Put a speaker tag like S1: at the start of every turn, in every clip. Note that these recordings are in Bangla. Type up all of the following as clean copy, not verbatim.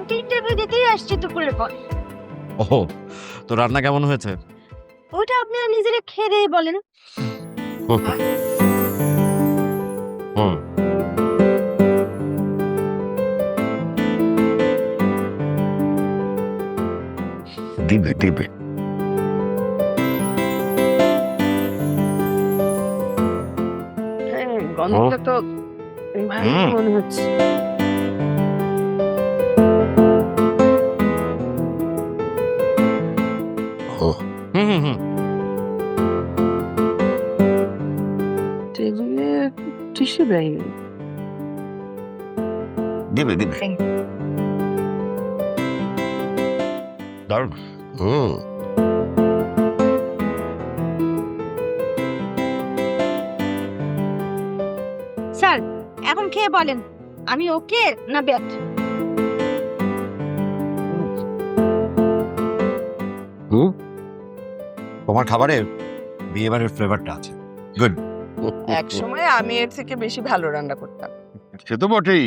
S1: তো ইন্টারভিউ দিতেই আসছি দুপুরের পর।
S2: ওহো, তো রান্না কেমন হয়েছে?
S1: ওটা আপনারা নিজেরা খেয়ে দিয়ে বলেন।
S2: হুম। দিবে দিবে।
S1: হ্যাঁ, গন্ধটা তো ভালোই মনে হচ্ছে।
S2: হুম হুম হুম।
S1: টেবিলে টিস্যু দেয়নি।
S2: দিবে দিবে। দারুণ। হুম।
S1: স্যার, এখন খেয়ে বলেন আমি ওকে না ব্যাট?
S2: হুম। তোমার খাবারে বিয়েবাড়ির ফ্লেভারটা আছে। গুড।
S3: এক সময় আমি এর থেকে বেশি ভালো রান্না করতাম।
S4: সে তো বটেই,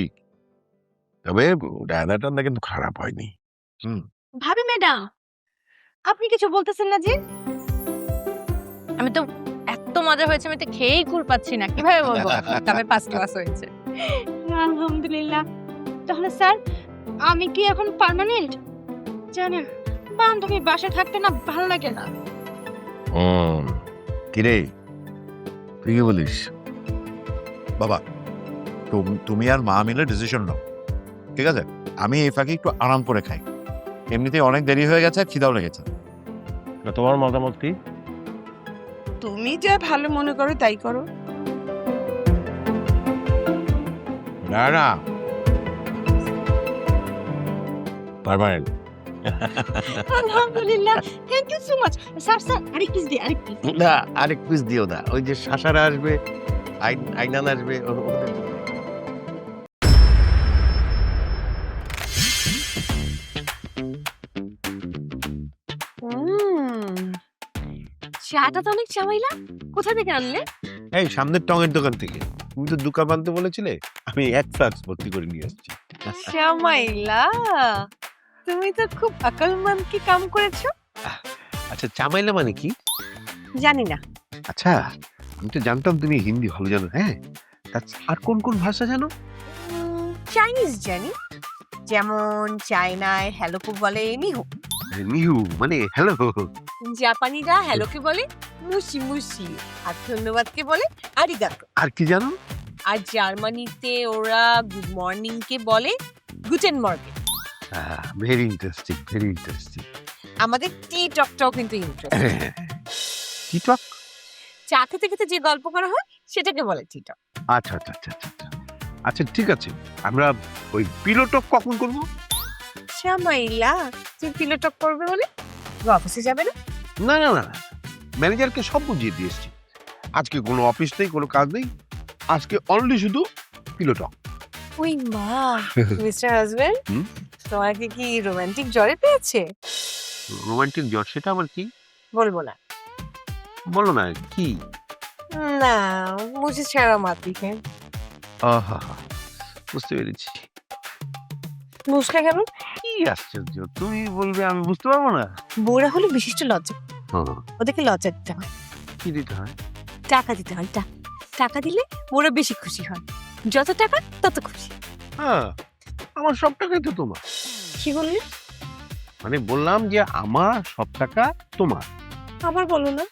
S4: তবে রান্না টান্না কিন্তু খারাপ হয়নি।
S1: ভাবি ম্যাডাম, আপনি কিছু বলতেছেন না যে?
S5: আমি তো এত মজা হয়েছে, আমি তো খেয়েই কুল পাচ্ছি না, কিভাবে বলবো? তবে ফার্স্ট ক্লাস হয়েছে।
S1: আলহামদুলিল্লাহ। তাহলে স্যার, আমি কি এখন পার্মানেন্ট? জানেন, বান্ধবী বাসায় থাকতে না ভালো লাগে না।
S4: কিরে, তুই কি বলিস?
S6: বাবা, তুমি আর মা মিলে ডিসিশন নাও, ঠিক আছে? আমি এই ফাঁকে একটু আরাম করে খাই, এমনিতেই অনেক দেরি হয়ে গেছে, খিদাও লেগেছে।
S4: তোমার মতামত কি?
S3: তুমি যা ভালো মনে করো তাই করো।
S4: না না, পার্মানেন্ট।
S1: আলহামদুলিল্লাহ, thank you so much. Sir sir, আরেক পিস দিই, আরেক পিস।
S4: না, আরেক পিস দিও না, ওই যে শাসারা আসবে, আইনান আসবে, ওদের জন্য।
S1: চাটা তো অনেক চামাইলা, কোথা থেকে আনলে?
S4: এই সামনের টঙের দোকান থেকে। তুমি তো দুকা বানতে বলেছিলে, আমি এক ফ্লাক্স ভর্তি করে নিয়ে আসছি।
S3: শ্যামাইলা, তুমি তো খুব আকলমন্দ কি কাম করেছো।
S4: আচ্ছা, চামাইলা মানে কি?
S3: জানি না।
S4: আচ্ছা, আমি তো জানতাম তুমি হিন্দি ভালো জানো। হ্যাঁ, আর কোন কোন ভাষা জানো?
S3: চাইনিজ জানি, যেমন চায়নায় হ্যালোকে বলে নিহু,
S4: নিহু মানে হ্যালো।
S3: জাপানিরা হ্যালোকে বলে মুশি মুশি, আর ধন্যবাদকে বলে আরিগাতো।
S4: আর কি জানো?
S3: আর জার্মানিতে ওরা গুড মর্নিং কে বলে Guten Morgan.
S4: Very interesting, very interesting.
S3: আমাদের টি টকটাও কিন্তু ইন্টারেস্টিং।
S4: কি টক?
S3: চা খেতে খেতে যে গল্প করা হয় সেটাকে বলে টি টক।
S4: আচ্ছা আচ্ছা আচ্ছা আচ্ছা আচ্ছা, ঠিক আছে। আমরা ওই পিলো টক কখন করবো?
S3: শ্যামাইলা, তুমি পিলো টক করবে বলে অফিসে যাবে না?
S4: না না না, ম্যানেজারকে সব বুঝিয়ে দিয়ে এসছি। আজকে কোনো অফিস নেই, কোনো কাজ নেই, আজকে অনলি শুধু পিলো টক।
S3: ওই মা, মিস্টার হাজবেন্ড,
S4: হুম?
S3: তোমাকে কি রোমান্টিক জ্বরে পেয়েছে?
S4: রোমান্টিক জ্বর, সেটা আবার কি?
S3: বলবো না।
S4: বলো না কি?
S3: না, মুঝে ছাড়া মাতি কে।
S4: আহা, বুঝতে পেরেছি।
S3: মুসকা কেন?
S4: কি আশ্চর্য, তুমি বলবে আমি বুঝতে পারবো না?
S3: বউরা হলো বিশিষ্ট লজ্জা,
S4: হ্যাঁ,
S3: ওদেরকে লজ্জা দিতে হয়,
S4: কি দিতে হয়?
S3: টাকা দিতে হয়। টাকা দিলে বউরা বেশি খুশি হয়, যত টাকা তত খুশি।
S4: হ্যাঁ, আমার সব টাকাই তো তোমার।
S3: কি বললি?
S4: মানে বললাম যে আমার সব টাকা তোমার।
S3: আবার বলো না।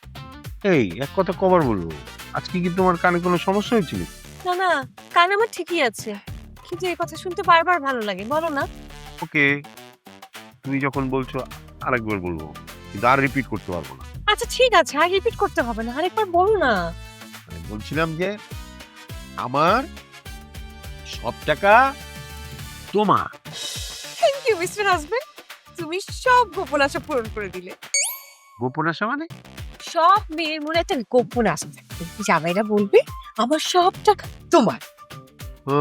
S4: এই এক কথা কবার বলবো? আজকে কি তোমার কানে কোনো সমস্যা হয়েছিল?
S3: না না, কান আমার ঠিকই আছে, কিন্তু এই কথা শুনতে বারবার ভালো লাগে, বলো না।
S4: ওকে, তুমি যখন বলছো আরেকবার বলবো, কিন্তু আর রিপিট করতে পারবো না।
S3: আচ্ছা ঠিক আছে, আর রিপিট করতে হবে না, আরেকবার বলো না।
S4: মানে বলছিলাম যে আমার সব টাকা তোমার।
S3: থ্যাংক ইউ মিস্টার হাজবেন্ড, তুমি সব গোপন আশা পূরণ করে দিলে।
S4: গোপন আশা মানে?
S3: সব মেয়ের মনে একটা গোপন আশা থাকে, জামাইরা বলবে আমার সব টাকা তোমার।
S4: ও,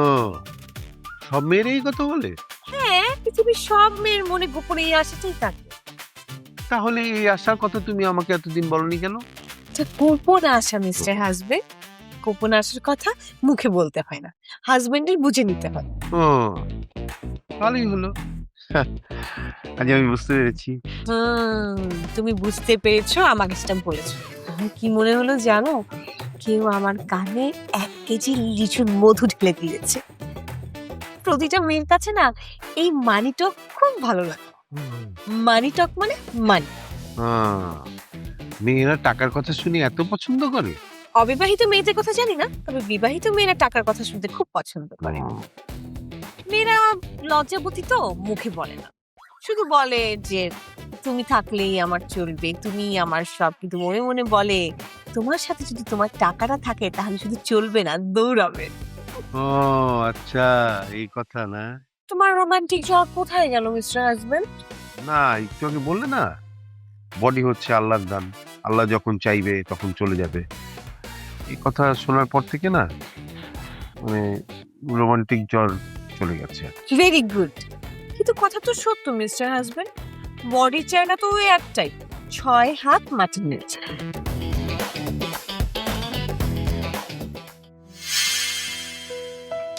S4: সব মেয়ের এই কথা বলে?
S3: হ্যাঁ, পৃথিবীর সব মেয়ের মনে গোপন এই আশাটাই থাকে।
S4: তাহলে এই আশার কথা তুমি আমাকে এতদিন বলনি কেন?
S3: এটা গোপন আশা মিস্টার হাজবেন্ড, গোপন আশার কথা মুখে বলতে হয় না, হাজবেন্ডের বুঝে নিতে হয়।
S4: ও, ভালোই হলো। আজ আমি বুঝতে পেরেছি।
S3: তুমি বুঝতে পেরেছো, আমাকে সেটা বলেছো। আমার কি মনে হলো জানো, কেউ আমার কানে 1 কেজি লিচুর মধু ঢেলে দিয়েছে। প্রতিটা মেয়ের কাছে না এই মানিটক খুব ভালো লাগে। মানিটক মানে মানি।
S4: মেয়েরা টাকার কথা শুনে এত পছন্দ করে।
S3: অবিবাহিত মেয়েদের কথা জানি না, তবে বিবাহিত মেয়েরা টাকার কথা শুনতে খুব পছন্দ করে। মেয়েরা লজ্জাবতী তো মুখে বলে না, শুধু বলে যে তুমি থাকলেই আমার চলবে, তুমি আমার সব, কিন্তু মনে মনে বলে তোমার সাথে যদি তোমার টাকাটা থাকে তাহলে শুধু চলবে না, দৌড়াবে।
S4: ও আচ্ছা, এই কথা না।
S3: তোমার রোমান্টিক জব কোথায় গেল মিস্টার হাজবেন্ড?
S4: না, একটু আগে বললে না, বডি হচ্ছে আল্লাহর দান, আল্লাহ যখন চাইবে তখন চলে যাবে। এই কথা শোনার পর থেকে না মানে রোমান্টিক জ্বর চলে গেছে।
S3: ভেরি গুড, কিন্তু কথা তো সত্য মিস্টার হাজবেন্ড। বডি চাই না তো ওই একটাই, 6 হাত মাটির নিচে।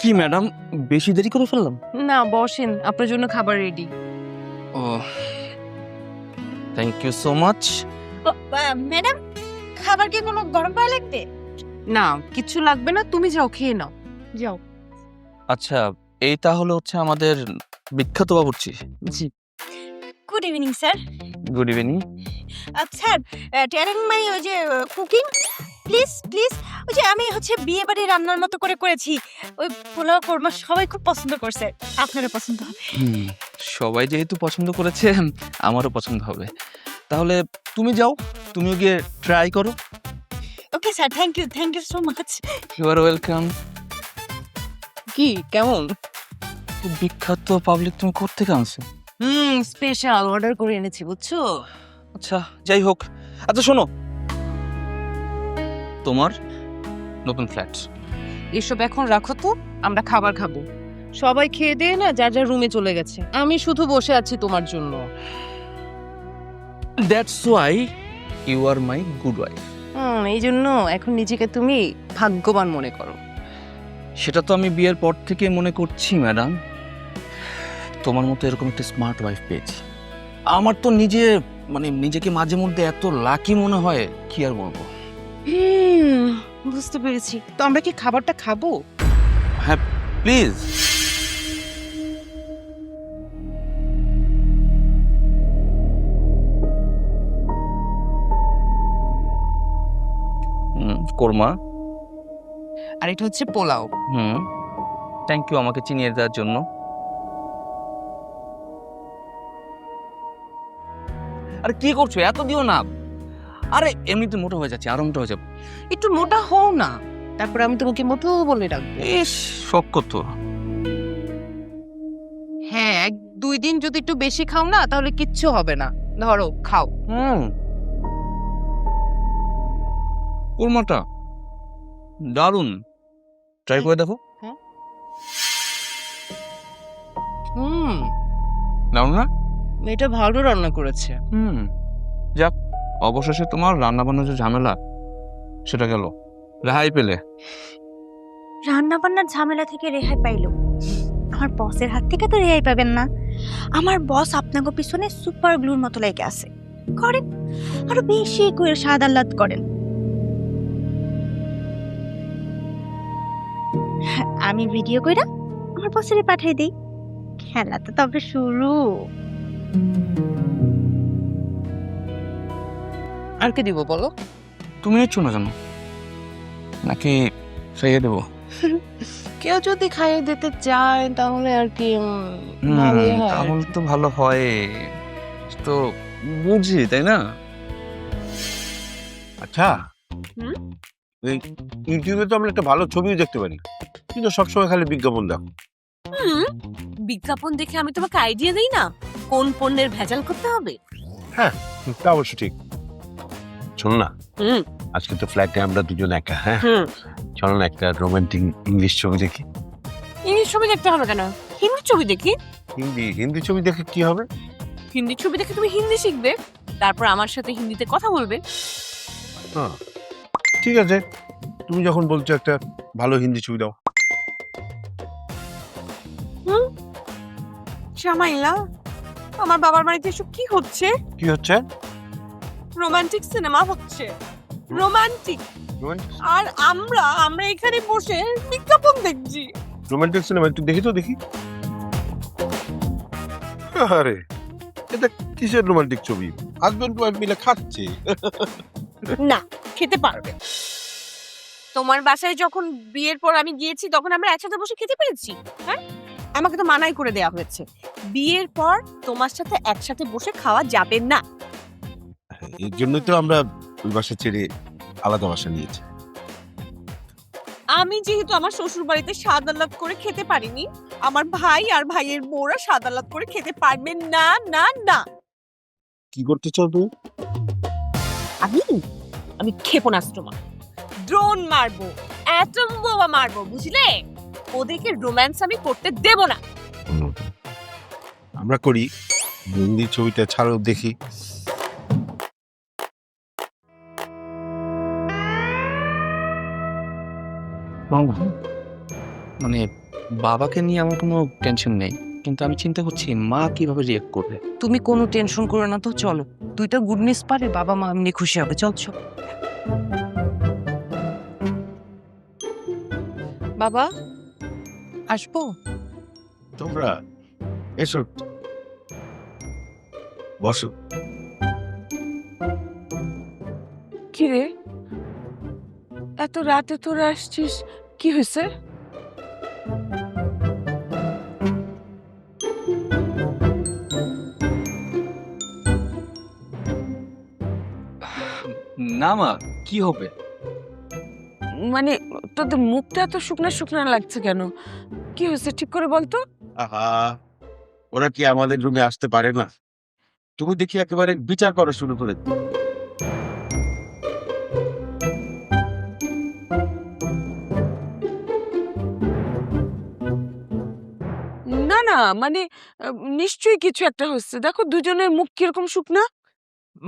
S7: কি ম্যাডাম, বেশি দেরি করে ফেললাম?
S5: না বসেন, আপনার জন্য খাবার রেডি।
S7: ও, thank you so much.
S1: Madam, খাবার কি কোনো গরম পানি লাগবে?
S5: না কিছু লাগবে না, তুমি যাও খেয়ে নাও, যাও।
S7: আচ্ছা, এই তাহলে হচ্ছে আমাদের বিখ্যাত বাবুর্চি।
S5: জি।
S1: Good evening sir.
S7: Good evening.
S1: Sir, telling my ওই যে কুকিং, প্লিজ প্লিজ। ওই যে আমি হচ্ছে বিয়ে বাড়ি রান্নার মতো করে করেছি, ওই পোলাও কোরমা সবাই খুব পছন্দ করছে, আপনারও পছন্দ হবে।
S7: সবাই যেহেতু পছন্দ করেছে, আমারও পছন্দ হবে। তাহলে তুমি যাও, তুমিও গিয়ে ট্রাই করো।
S1: Okay sir, thank you so much.
S7: You are welcome.
S5: কি কেমন?
S7: বিখ্যাত পাবলিক তুমি কোত্থেকে আনছো?
S5: স্পেশাল অর্ডার করে এনেছি, বুঝছো?
S7: আচ্ছা, যাই হোক। আচ্ছা শোনো, তোমার নতুন ফ্ল্যাট।
S5: এসব এখন রাখো তো, আমরা খাবার খাবো। সবাই খেয়ে দিয়ে না যার যার রুমে চলে গেছে, আমি শুধু বসে আছি তোমার জন্য।
S7: That's why you are my good wife.
S5: এই জন্য এখন নিজেকে তুমি ভাগ্যবান মনে করো।
S7: সেটা তো আমি বিয়ের পর থেকে মনে করছি ম্যাডাম। তোমার মতো এরকম একটা স্মার্ট ওয়াইফ পেয়েছি। আমার তো নিজেকে মাঝে মধ্যে এত লাকি মনে হয়, কি আর বলবো।
S5: বুঝতে পেরেছি। তো আমরা কি খাবারটা খাবো?
S7: হ্যাঁ প্লিজ। কোরমা।
S5: আর এটা হচ্ছে পোলাও।
S7: থ্যাংক ইউ আমাকে চিনিয়ে দেওয়ার জন্য। আরে কি করছো, এত দিও না। আরে এমনিতে মোটা হয়ে যাচ্ছে, আরো মোটা হয়ে যাবে।
S5: একটু মোটা হও না, তারপরে আমি তোমাকে মোটো বলে ডাকবো।
S7: ইস, শখ কত।
S5: হ্যাঁ, 1-2 দিন যদি একটু বেশি খাও না তাহলে কিচ্ছু হবে না। ধরো খাও।
S7: কোরমাটা দারুন, ট্রাই করে দেখো। দারুন না?
S5: এটা ভালো রান্না করেছে।
S7: যাক, অবশেষে তোমার রান্না বান্নার যে ঝামেলা সেটা গেল, রেহাই পেলে।
S1: রান্না বান্নার ঝামেলা থেকে রেহাই পাইলো, আমার বসের হাত থেকে তো রেহাই পাবেন না। আমার বস আপনাকে পিছনে সুপার গ্লুর মতো লেগে আছে, করেন আরো বেশি করে স্বাদ আহ্লাদ করেন। আমি ভিডিও কইরা আমার বসেরে পাঠাই দেই, খেলা তো তবে শুরু।
S5: আর কি দিব বলো?
S7: তুমি নিচ্ছ না কেন? নাকি খাইয়ে দেবো?
S5: কেউ যদি খাইয়ে দিতে চায় তাহলে আর কি ভালোই হয়।
S7: তাহলে তো ভালো হয়, তো বুঝি, তাই না?
S4: আচ্ছা, এই ইউটিউবে তো আমরা একটা ভালো ছবিও দেখতে পারি, কিন্তু সবসময় খালি বিজ্ঞাপন দেখো।
S3: বিজ্ঞাপন দেখে আমি তোমাকে আইডিয়া দেই না কোন পণ্যের ভেজাল করতে হবে।
S4: হ্যাঁ, তা অবশ্য ঠিক। শোনো না, আজকে তো ফ্ল্যাটে আমরা দুজন একা। হ্যাঁ, চলো না একটা রোমান্টিক ইংলিশ ছবি দেখি।
S3: ইংলিশ ছবি দেখতে হবে কেন? হিন্দি ছবি দেখি।
S4: হিন্দি ছবি দেখে কি হবে?
S3: হিন্দি ছবি দেখে তুমি হিন্দি শিখবে, তারপর আমার সাথে হিন্দিতে কথা বলবে।
S4: হ্যাঁ ঠিক আছে, তুমি যখন বলছো একটা ভালো হিন্দি ছবি দাও।
S3: জামাইলা আমার বাবার বাড়িতে এসব কি হচ্ছে?
S4: কি হচ্ছে?
S3: রোমান্টিক সিনেমা হচ্ছে, রোমান্টিক। আর আমরা এখানে বসে বিজ্ঞাপন দেখছি।
S4: রোমান্টিক সিনেমা একটু দেখি তো দেখি। আরে এটা কিসের রোমান্টিক ছবি? হাজবেন্ড ওয়াইফ মিলে খাচ্ছে।
S3: না, খেতে পারবে। তোমার বাসায় যখন বিয়ের পর আমি গিয়েছি তখন আমরা একসাথে বসে খেতে পেরেছি? হ্যাঁ, আমাকে তো মানাই করে দেওয়া হয়েছে, বিয়ের পর তোমার সাথে একসাথে বসে খাওয়া যাবে না।
S4: এর জন্যই তো আমরা ওই বাসা ছেড়ে আলাদা বাসা নিয়েছি।
S3: আমি যেহেতু আমার শ্বশুর বাড়িতে স্বাদ আহ্লাদ করে খেতে পারিনি, আমার ভাই আর ভাইয়ের বউরা স্বাদ আহ্লাদ করে খেতে পারবে না। না না,
S4: কি করতে চাও তুমি?
S3: আমি ক্ষেপণাস্ত্র মারবো, ড্রোন মারবো, অ্যাটম বোমা মারবো, বুঝলে? ওদেরকে রোম্যান্স আমি করতে দেব না।
S4: আমরা করি। হিন্দি ছবিটা ছাড়ো দেখি।
S7: মানে বাবাকে নিয়ে আমার কোনো টেনশন নেই, কিন্তু আমি চিন্তা করছি মা কিভাবে রিয়েক্ট করবে।
S5: তুমি কোনো টেনশন করো না তো, চলো। দুইটা গুড নিউজ পারে বাবা মা এমনি খুশি হবে। চল চল। বাবা, আসবো?
S4: তোমরা এসো, বসো।
S5: কি রে, এত রাতে তোরা আসছিস, কি হয়েছে?
S7: না মা, কি হবে?
S5: মানে তোদের মুখটা এত শুকনা শুকনা লাগছে কেন? কি হয়েছে ঠিক করে বলতো।
S4: আহা, ওরা কি আমাদের রুমে আসতে পারে না? তুমি দেখি একেবারে বিচার করা শুরু করে দিলে।
S5: না না, মানে নিশ্চয়ই কিছু একটা হচ্ছে। দেখো দুজনের মুখ কিরকম শুকনা।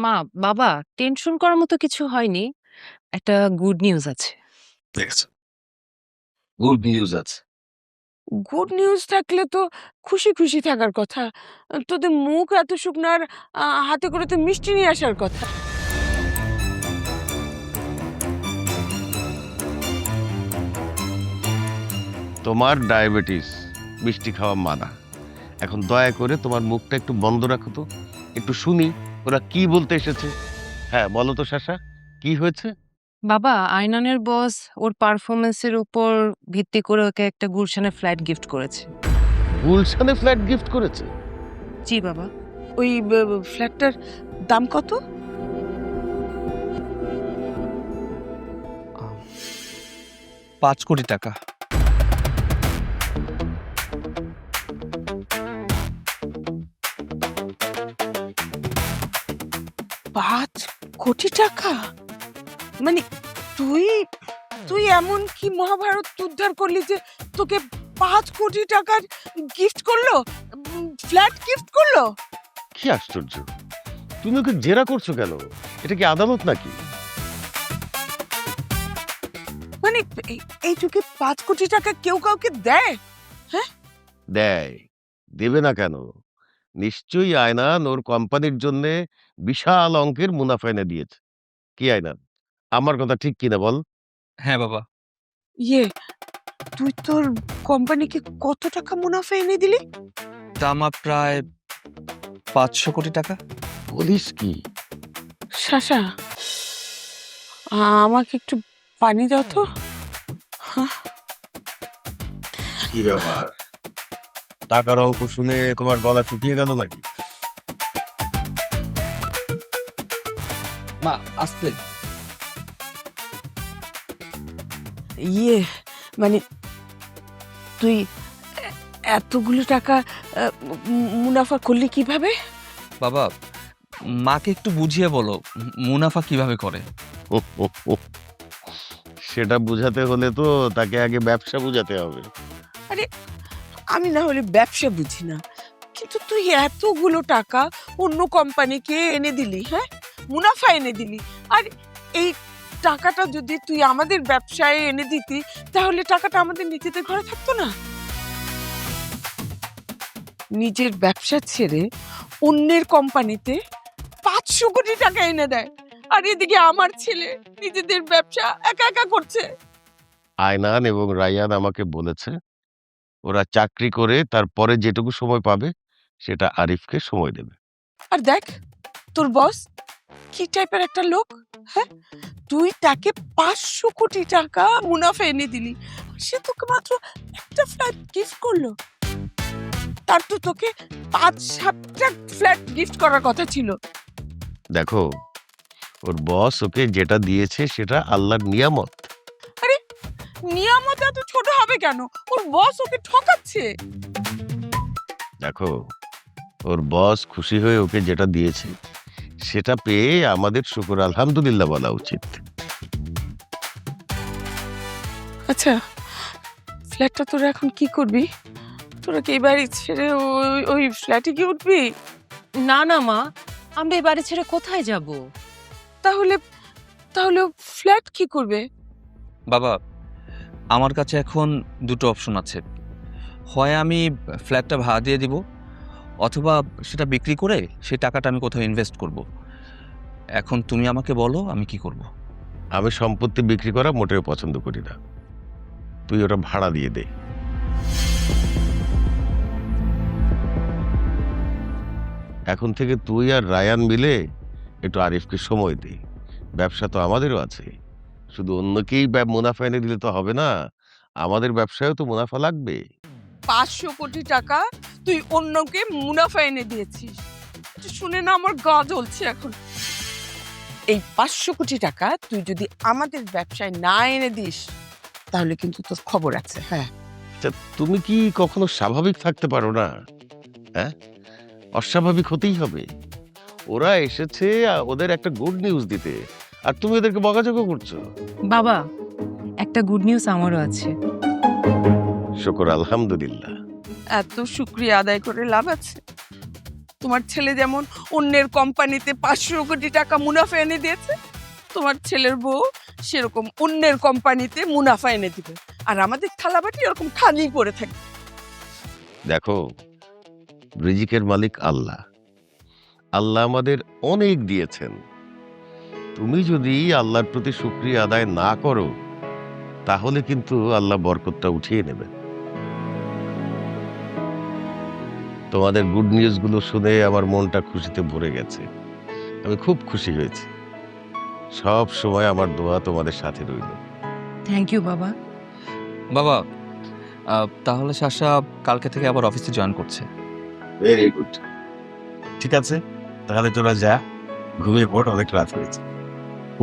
S5: মা বাবা, টেনশন করার মতো কিছু হয়নি, একটা গুড নিউজ আছে।
S4: দেখেছো,
S7: গুড নিউজ আছে?
S5: গুড নিউজ থাকলে তো খুশি খুশি থাকার কথা। তোদের মুখ এত শুকনো, আর হাতে করে তো মিষ্টি নিয়ে আসার কথা।
S4: তোমার ডায়াবেটিস, মিষ্টি খাওয়া মানা। এখন দয়া করে তোমার মুখটা একটু বন্ধ রাখো তো, একটু শুনি ওরা কি বলতে এসেছে। হ্যাঁ বলো তো শাশা, কি হয়েছে?
S5: বাবা, আয়নানের বস ওর পারফরমেন্সের উপর ভিত্তি করে ওকে একটা গুলশানের ফ্ল্যাট গিফট করেছে।
S4: গুলশানে ফ্ল্যাট গিফট করেছে?
S5: জি বাবা। ওই ফ্ল্যাটটার দাম কত?
S7: 5 কোটি টাকা।
S5: পাঁচ কোটি টাকা? মানে তুই তুই এমন কি মহাভারত উদ্ধার করলি যে তোকে 5 কোটি টাকার গিফট করলো, ফ্ল্যাট গিফট করলো?
S4: কি আশ্চর্য, তুমি ওকে জেরা করছো কেন? এটা কি আদালত নাকি?
S5: মানে এই যুগে 5 কোটি টাকা কেউ কাউকে দেয়?
S4: দেয়, দেবে না কেন? নিশ্চয়ই আয়নান ওর কোম্পানির জন্য বিশাল অঙ্কের মুনাফা এনে দিয়েছে। কি আয়নান, আমার কথা ঠিক কিনা বল?
S7: হ্যাঁ বাবা।
S5: ইয়ে, তুই তোর কোম্পানিকে কত টাকা মুনাফা এনে দিলি?
S7: দামা প্রায় 500 কোটি টাকা।
S4: বলিস কি?
S5: শাশা, আমাকে একটু পানি দাও তো।
S4: কি ব্যাপার, টাকার অঙ্ক শুনে তোমার গলা শুকিয়ে গেল নাকি?
S7: মা আসতে।
S5: ইয়ে, মানে তুই এতগুলো টাকা মুনাফা করলি কিভাবে?
S7: বাবা, মাকে একটু বুঝিয়ে বলো মুনাফা কিভাবে করে।
S4: সেটা বুঝাতে হলে তো তাকে আগে ব্যবসা বুঝাতে হবে।
S5: আমি না হলে ব্যবসা বুঝি না, কিন্তু তুই এতগুলো টাকা অন্য কোম্পানিকে এনে দিলি, হ্যাঁ, মুনাফা এনে দিলি। আর এই টাকাটা যদি তুই আমাদের ব্যবসায় এনে দিতি, তাহলে টাকাটা আমাদের নিজেদের ঘরে থাকতো না। নিজের ব্যবসা ছেড়ে অন্যের কোম্পানিতে 500 কোটি টাকা এনে দেয়, আর এদিকে আমার ছেলে নিজেদের ব্যবসা একা একা করছে।
S4: আয়নান এবং রায়ান আমাকে বলেছে ওরা চাকরি করে তারপরে যেটুকু সময় পাবে সেটা আরিফকে সময় দেবে।
S5: আর দেখ তোর বস কি টাইপের একটা লোক, হ্যাঁ? তুই তাকে 500 কোটি টাকা মুনাফা এনে দিলি, সে তোকে মাত্র একটা ফ্ল্যাট গিফট করলো। তার তো তোকে 5-7টা ফ্ল্যাট গিফট করার কথা ছিল।
S4: দেখো, ওর বস ওকে যেটা দিয়েছে সেটা আল্লাহর নিয়ামত।
S5: নিয়ামত এত ছোট হবে কেন? ওর বস ওকে ঠকাচ্ছে।
S4: দেখো, ওর বস খুশি হয়ে ওকে যেটা দিয়েছে সেটা পেয়ে আমাদের শুকর আলহামদুলিল্লাহ বলা উচিত।
S5: আচ্ছা, ফ্ল্যাটটা তোরা এখন কি করবি? তোরা কি এই বাড়ি ছেড়ে ওই ফ্ল্যাটে কি উঠবি?
S3: না না মা, আমরা এই বাড়ি ছেড়ে কোথায় যাব?
S5: তাহলে তাহলে ফ্ল্যাট কি করবে?
S7: বাবা, আমার কাছে এখন দুটো অপশন আছে। হয় আমি ফ্ল্যাটটা ভাড়া দিয়ে দিব, অথবা সেটা বিক্রি করে সেই টাকাটা আমি কোথাও ইনভেস্ট করব। এখন তুমি আমাকে বলো আমি কি করব।
S4: আমি সম্পত্তি বিক্রি করা মোটেও পছন্দ করি না, তুই ওটা ভাড়া দিয়ে দে। এখন থেকে তুই আর রায়ান মিলে একটু আরিফকে সময় দে। ব্যবসা তো আমাদেরও আছে, শুধু অন্যকেই মুনাফা এনে দিলে তো হবে না, আমাদের ব্যবসায়ও তো মুনাফা লাগবে।
S5: 500 কোটি টাকা তুই অন্যকে মুনাফা এনে দিয়েছিস, এটা শুনে না আমার গা জ্বলছে এখন। এই 500 কোটি টাকা তুই যদি আমাদের ব্যবসায় না এনে দিস তাহলে কিন্তু তোর খবর আছে। হ্যাঁ,
S4: আচ্ছা, তুমি কি কখনো স্বাভাবিক থাকতে পারো না? হ্যাঁ, অস্বাভাবিক হতেই হবে। ওরা এসেছে ওদের একটা গুড নিউজ দিতে, আর তুমি ওদেরকে বকাঝকা করছো।
S8: বাবা, একটা গুড নিউজ আমারও আছে।
S4: শুকর আলহামদুলিল্লাহ।
S5: এত শুকরিয়া আদায় করে লাভ আছে? তোমার ছেলে যেমন অন্যের কোম্পানিতে 500 কোটি টাকা মুনাফা এনে দিয়েছে, তোমার ছেলের বউ সেরকম অন্যের কোম্পানিতে মুনাফা এনে দিবে, আর আমাদের থালাবাটি এরকম খালি পড়ে থাকবে।
S4: দেখো, রিজিকের মালিক আল্লাহ, আল্লাহ আমাদের অনেক দিয়েছেন। তুমি যদি আল্লাহর প্রতি শুকরিয়া আদায় না করো তাহলে কিন্তু আল্লাহ বরকতটা উঠিয়ে নেবেন। তোমাদের গুড নিউজ গুলো শুনে আমার মনটা খুশিতে ভরে গেছে, আমি খুব খুশি হয়েছি। সব সময় আমার দোয়া তোমাদের সাথে রইল।
S8: থ্যাংক ইউ বাবা।
S7: বাবা, তাহলে শাশা কালকে থেকে আবার অফিসে জয়েন করছে।
S2: Very good. ঠিক আছে, তাহলে তোরা যা, ঘুমিয়ে পড়, অনেক রাত হয়েছে।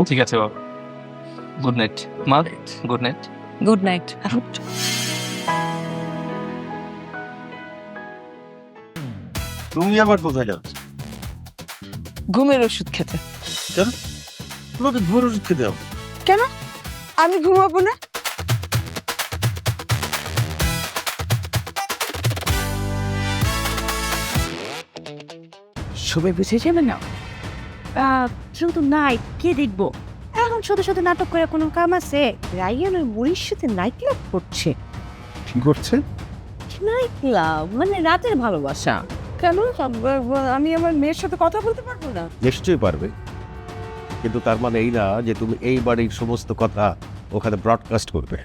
S7: ঠিক আছে বাবা, গুড নাইট মা। Good night.
S8: Good night.
S2: তুমি আবার কোথায় যাচ্ছ?
S5: ঘুমের ওষুধ খেতে।
S2: তোমাকে ঘুমের ওষুধ খেতে হবে?
S5: কেন আমি ঘুমাবো না?
S1: সবাই বুঝে যাবে না? শুধু নাই, কে দেখবো? এখন শুধু শুধু নাটক করে কোনো কাম আছে? রায়ান ওই বুড়ির সাথে নাইট ক্লাব করছে।
S6: কি করছে?
S1: নাইট ক্লাব মানে রাতের ভালোবাসা। কেন আমি আমার মেয়ের সাথে কথা বলতে পারবো না?
S6: নিশ্চয়ই পারবে, কিন্তু তার মানে এই না যে তুমি এই বাড়ির সমস্ত কথা ওখানে ব্রডকাস্ট করবে।